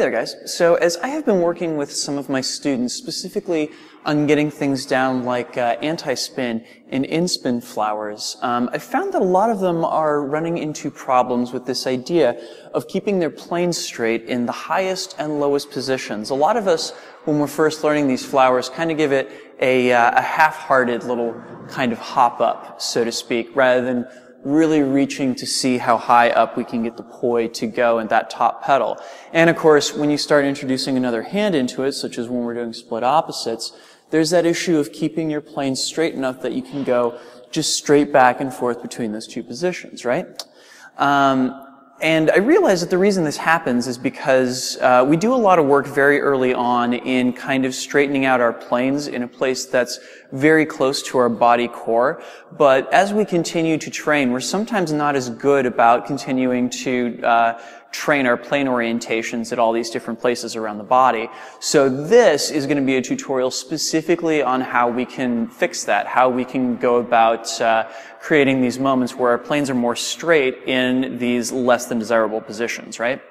there, guys. So as I have been working with some of my students, specifically on getting things down like anti-spin and in-spin flowers, I found that a lot of them are running into problems with this idea of keeping their planes straight in the highest and lowest positions. A lot of us, when we're first learning these flowers, kind of give it a half-hearted little kind of hop up, so to speak, rather than really reaching to see how high up we can get the poi to go in that top petal. And of course, when you start introducing another hand into it, such as when we're doing split opposites, there's that issue of keeping your plane straight enough that you can go just straight back and forth between those two positions, right? And I realize that the reason this happens is because we do a lot of work very early on in kind of straightening out our planes in a place that's very close to our body core. But as we continue to train, we're sometimes not as good about continuing to train our plane orientations at all these different places around the body. So this is going to be a tutorial specifically on how we can fix that, how we can go about creating these moments where our planes are more straight in these less than desirable positions, right?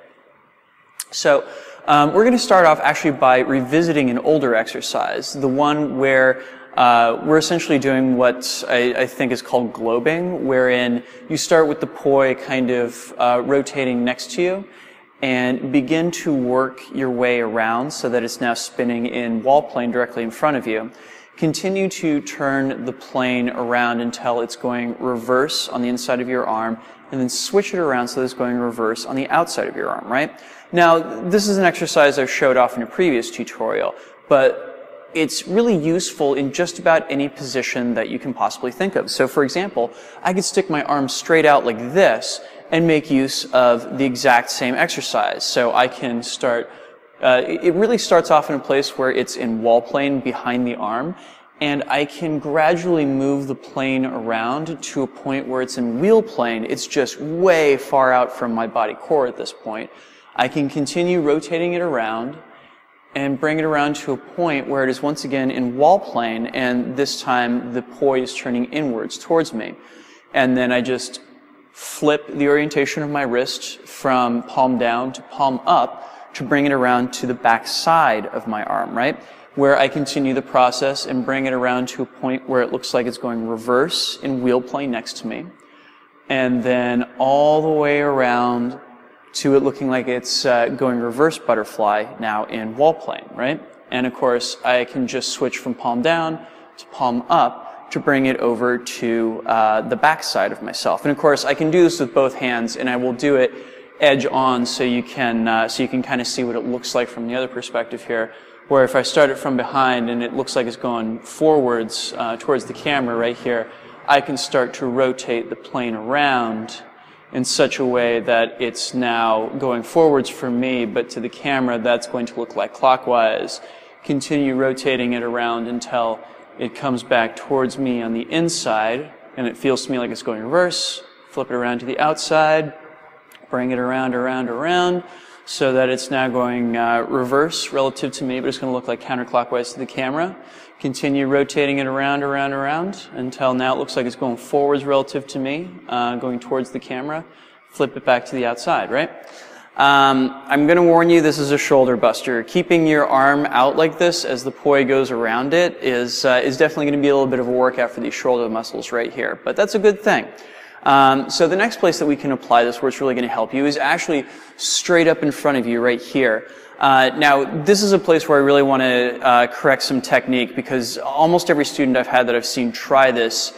So we're going to start off actually by revisiting an older exercise, the one where we're essentially doing what I think is called globing, wherein you start with the poi kind of rotating next to you and begin to work your way around so that it's now spinning in wall plane directly in front of you. Continue to turn the plane around until it's going reverse on the inside of your arm, and then switch it around so that it's going reverse on the outside of your arm, right? Now, this is an exercise I've showed off in a previous tutorial, but it's really useful in just about any position that you can possibly think of. So for example, I could stick my arm straight out like this and make use of the exact same exercise. So I can start, it really starts off in a place where it's in wall plane behind the arm, and I can gradually move the plane around to a point where it's in wheel plane. It's just way far out from my body core at this point. I can continue rotating it around and bring it around to a point where it is once again in wall plane, and this time the poi is turning inwards towards me. And then I just flip the orientation of my wrist from palm down to palm up to bring it around to the back side of my arm, right? Where I continue the process and bring it around to a point where it looks like it's going reverse in wheel plane next to me. And then all the way around to it looking like it's going reverse butterfly now in wall plane, right? And of course, I can just switch from palm down to palm up to bring it over to the back side of myself. And of course, I can do this with both hands, and I will do it edge on so you can kind of see what it looks like from the other perspective here. Where if I start it from behind and it looks like it's going forwards towards the camera right here, I can start to rotate the plane around in such a way that it's now going forwards for me, but to the camera that's going to look like clockwise. Continue rotating it around until it comes back towards me on the inside, and it feels to me like it's going reverse. Flip it around to the outside, bring it around, so that it's now going reverse relative to me, but it's going to look like counterclockwise to the camera. Continue rotating it around until now it looks like it's going forwards relative to me, going towards the camera. Flip it back to the outside, right? I'm going to warn you, this is a shoulder buster. Keeping your arm out like this as the poi goes around it is definitely going to be a little bit of a workout for these shoulder muscles right here, but that's a good thing. So the next place that we can apply this where it's really going to help you is actually straight up in front of you right here. Now, this is a place where I really want to correct some technique, because almost every student I've had that I've seen try this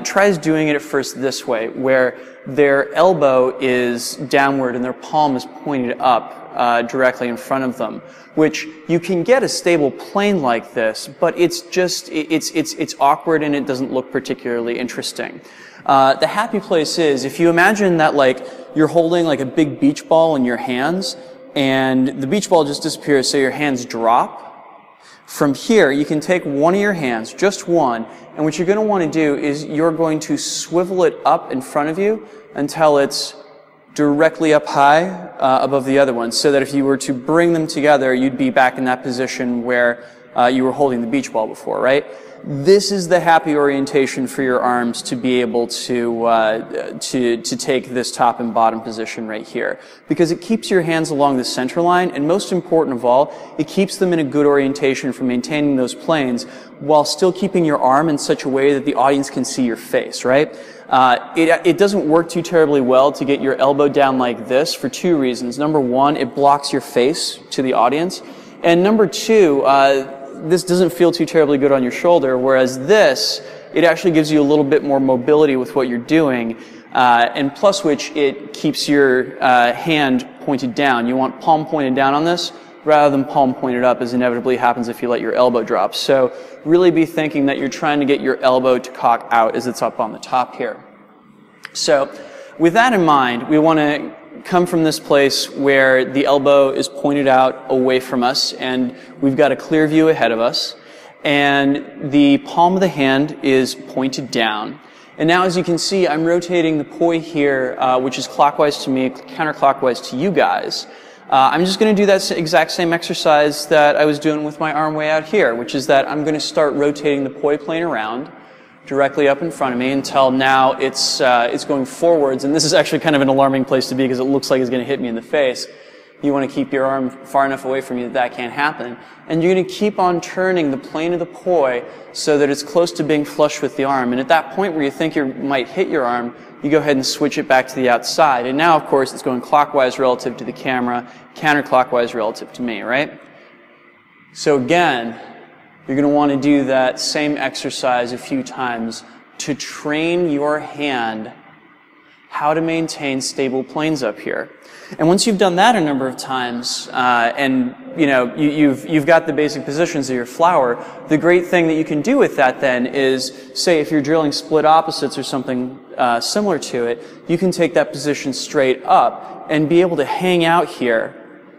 tries doing it at first this way, where their elbow is downward and their palm is pointed up directly in front of them, which you can get a stable plane like this, but it's just, it's awkward and it doesn't look particularly interesting. The happy place is, if you imagine that like you're holding like a big beach ball in your hands, and the beach ball just disappears, so your hands drop. From here, you can take one of your hands, just one, and what you're going to want to do is you're going to swivel it up in front of you until it's directly up high above the other one, so that if you were to bring them together, you'd be back in that position where you were holding the beach ball before, right? This is the happy orientation for your arms to be able to take this top and bottom position right here. Because it keeps your hands along the center line, and most important of all, it keeps them in a good orientation for maintaining those planes while still keeping your arm in such a way that the audience can see your face, right? It doesn't work too terribly well to get your elbow down like this for two reasons. Number one, it blocks your face to the audience. And number two, this doesn't feel too terribly good on your shoulder, whereas this, it actually gives you a little bit more mobility with what you're doing, and plus which it keeps your hand pointed down. You want palm pointed down on this rather than palm pointed up, as inevitably happens if you let your elbow drop. So really be thinking that you're trying to get your elbow to cock out as it's up on the top here. So with that in mind, we want to come from this place where the elbow is pointed out away from us and we've got a clear view ahead of us, and the palm of the hand is pointed down. And now, as you can see, I'm rotating the poi here, which is clockwise to me, counterclockwise to you guys. I'm just going to do that exact same exercise that I was doing with my arm way out here, which is that I'm going to start rotating the poi plane around directly up in front of me until now it's going forwards. And this is actually kind of an alarming place to be because it looks like it's going to hit me in the face. You want to keep your arm far enough away from you that that can't happen. And you're going to keep on turning the plane of the poi so that it's close to being flush with the arm. And at that point where you think you might hit your arm, you go ahead and switch it back to the outside. And now, of course, it's going clockwise relative to the camera, counterclockwise relative to me, right? So again, you're going to want to do that same exercise a few times to train your hand how to maintain stable planes up here. And once you've done that a number of times, and you've got the basic positions of your flower, the great thing that you can do with that then is, say if you're drilling split opposites or something similar to it, you can take that position straight up and be able to hang out here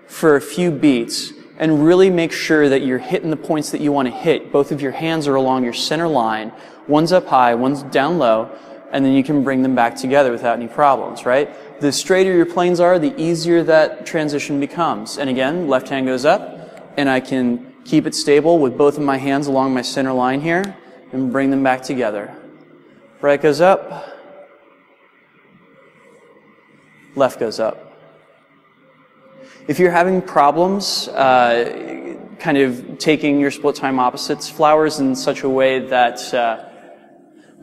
for a few beats and really make sure that you're hitting the points that you want to hit. Both of your hands are along your center line. One's up high, one's down low, and then you can bring them back together without any problems, right? The straighter your planes are, the easier that transition becomes. And again, left hand goes up, and I can keep it stable with both of my hands along my center line here, and bring them back together. Right goes up, left goes up. If you're having problems kind of taking your split time opposites flowers in such a way that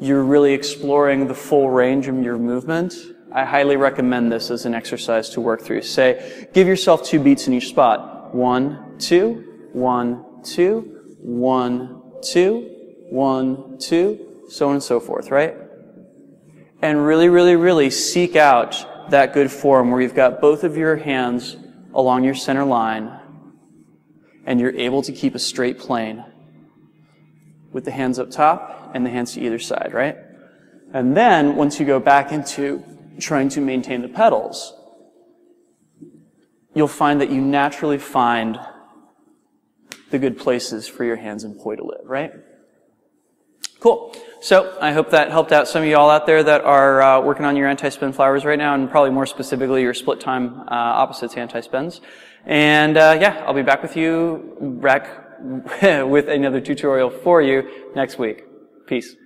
you're really exploring the full range of your movement, I highly recommend this as an exercise to work through. Say, give yourself 2 beats in each spot. 1, 2, 1, 2, 1, 2, 1, 2, so on and so forth, right? And really, really, really seek out that good form where you've got both of your hands along your center line and you're able to keep a straight plane with the hands up top and the hands to either side, right? And then, once you go back into trying to maintain the petals, you'll find that you naturally find the good places for your hands and poi to live, right? Cool. So, I hope that helped out some of you all out there that are working on your anti-spin flowers right now, and probably more specifically your split time opposites anti-spins. And yeah, I'll be back with you, with another tutorial for you next week. Peace.